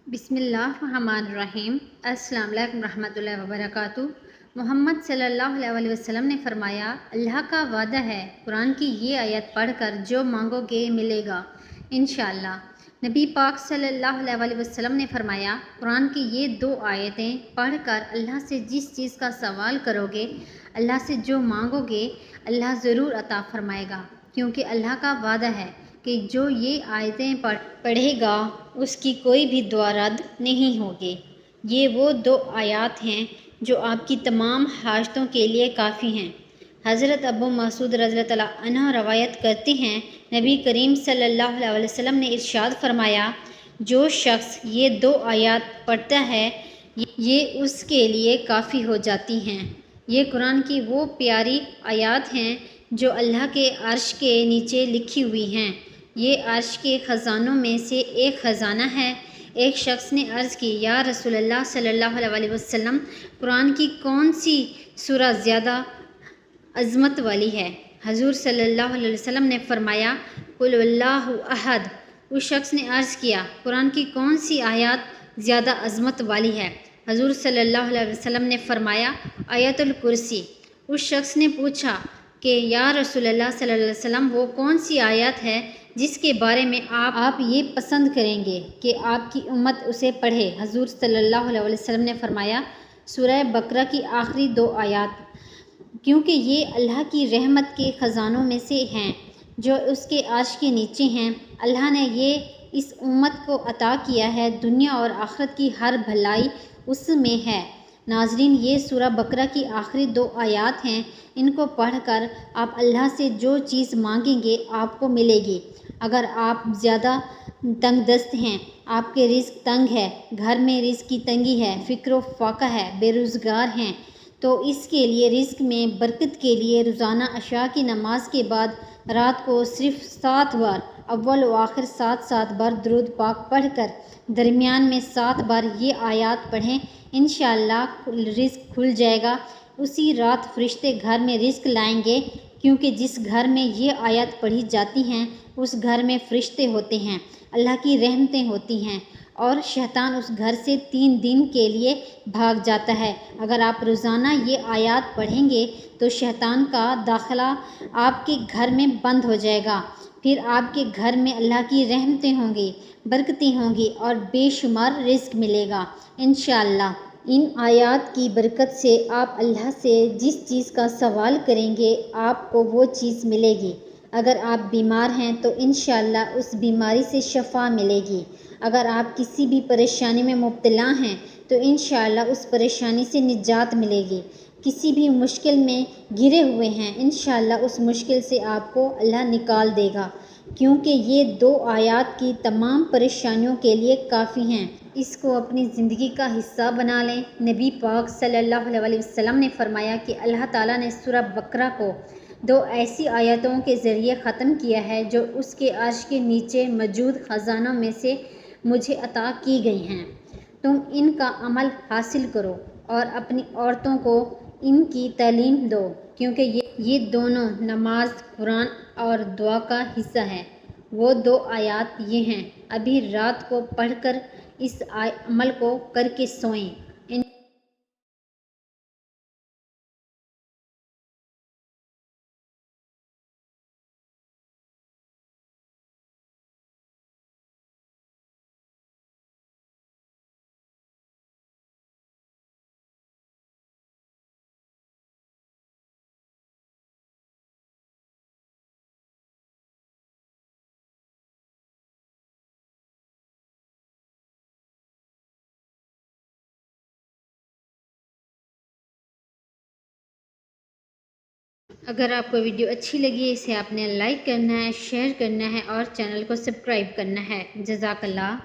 بسم اللہ الرحمن الرحیم۔ السلام علیکم ورحمۃ اللہ وبرکاتہ۔ محمد صلی اللہ علیہ وسلم نے فرمایا، اللہ کا وعدہ ہے، قرآن کی یہ آیت پڑھ کر جو مانگو گے ملے گا انشاءاللہ۔ نبی پاک صلی اللہ علیہ وسلم نے فرمایا، قرآن کی یہ 2 آیتیں پڑھ کر اللہ سے جس چیز کا سوال کرو گے، اللہ سے جو مانگو گے، اللہ ضرور عطا فرمائے گا، کیونکہ اللہ کا وعدہ ہے کہ جو یہ آیتیں پڑھے گا اس کی کوئی بھی دعا رد نہیں ہوگی۔ یہ وہ 2 آیات ہیں جو آپ کی تمام حاجتوں کے لیے کافی ہیں۔ حضرت ابو مسعود رضی اللہ تعالیٰ عنہ روایت کرتے ہیں، نبی کریم صلی اللہ علیہ وسلم نے ارشاد فرمایا، جو شخص یہ 2 آیات پڑھتا ہے یہ اس کے لیے کافی ہو جاتی ہیں۔ یہ قرآن کی وہ پیاری آیات ہیں جو اللہ کے عرش کے نیچے لکھی ہوئی ہیں۔ یہ عرش کے خزانوں میں سے ایک خزانہ ہے۔ ایک شخص نے عرض کی، یا رسول اللہ صلی اللہ علیہ وسلم، قرآن کی کون سی سورہ زیادہ عظمت والی ہے؟ حضور صلی اللہ علیہ وسلم نے فرمایا، قل اللہ احد۔ اس شخص نے عرض کیا، قرآن کی کون سی آیات زیادہ عظمت والی ہے؟ حضور صلی اللہ علیہ وسلم نے فرمایا، آیت الکرسی۔ اس شخص نے پوچھا کہ یا رسول اللہ صلی اللہ علیہ وسلم، وہ کون سی آیت ہے جس کے بارے میں آپ یہ پسند کریں گے کہ آپ کی امت اسے پڑھے؟ حضور صلی اللہ علیہ وسلم نے فرمایا، سورہ بقرہ کی آخری 2 آیات، کیونکہ یہ اللہ کی رحمت کے خزانوں میں سے ہیں جو اس کے عرش کے نیچے ہیں۔ اللہ نے یہ اس امت کو عطا کیا ہے، دنیا اور آخرت کی ہر بھلائی اس میں ہے۔ ناظرین، یہ سورہ بقرہ کی آخری 2 آیات ہیں، ان کو پڑھ کر آپ اللہ سے جو چیز مانگیں گے آپ کو ملے گی۔ اگر آپ زیادہ تنگ دست ہیں، آپ کے رزق تنگ ہے، گھر میں رزق کی تنگی ہے، فقر و فاقہ ہے، بے روزگار ہیں، تو اس کے لیے رزق میں برکت کے لیے روزانہ عشاء کی نماز کے بعد رات کو صرف 7 بار، اول و آخر 7 بار درود پاک پڑھ کر درمیان میں 7 بار یہ آیات پڑھیں، انشاءاللہ رزق کھل جائے گا۔ اسی رات فرشتے گھر میں رزق لائیں گے، کیونکہ جس گھر میں یہ آیات پڑھی جاتی ہیں اس گھر میں فرشتے ہوتے ہیں، اللہ کی رحمتیں ہوتی ہیں، اور شیطان اس گھر سے 3 دن کے لیے بھاگ جاتا ہے۔ اگر آپ روزانہ یہ آیات پڑھیں گے تو شیطان کا داخلہ آپ کے گھر میں بند ہو جائے گا، پھر آپ کے گھر میں اللہ کی رحمتیں ہوں گی، برکتیں ہوں گی اور بے شمار رزق ملے گا انشاءاللہ۔ ان آیات کی برکت سے آپ اللہ سے جس چیز کا سوال کریں گے آپ کو وہ چیز ملے گی۔ اگر آپ بیمار ہیں تو انشاءاللہ اس بیماری سے شفا ملے گی۔ اگر آپ کسی بھی پریشانی میں مبتلا ہیں تو انشاءاللہ اس پریشانی سے نجات ملے گی۔ کسی بھی مشکل میں گھرے ہوئے ہیں، انشاءاللہ اس مشکل سے آپ کو اللہ نکال دے گا، کیونکہ یہ 2 آیات کی تمام پریشانیوں کے لیے کافی ہیں۔ اس کو اپنی زندگی کا حصہ بنا لیں۔ نبی پاک صلی اللہ علیہ وسلم نے فرمایا کہ اللہ تعالیٰ نے سورہ بقرہ کو 2 ایسی آیتوں کے ذریعے ختم کیا ہے جو اس کے عرش کے نیچے موجود خزانوں میں سے مجھے عطا کی گئی ہیں۔ تم ان کا عمل حاصل کرو اور اپنی عورتوں کو ان کی تعلیم دو، کیونکہ یہ دونوں نماز، قرآن اور دعا کا حصہ ہیں۔ وہ 2 آیات یہ ہیں، ابھی رات کو پڑھ کر اس عمل کو کر کے سوئیں۔ اگر آپ کو ویڈیو اچھی لگی، اسے آپ نے لائک کرنا ہے، شیئر کرنا ہے اور چینل کو سبسکرائب کرنا ہے۔ جزاک اللہ۔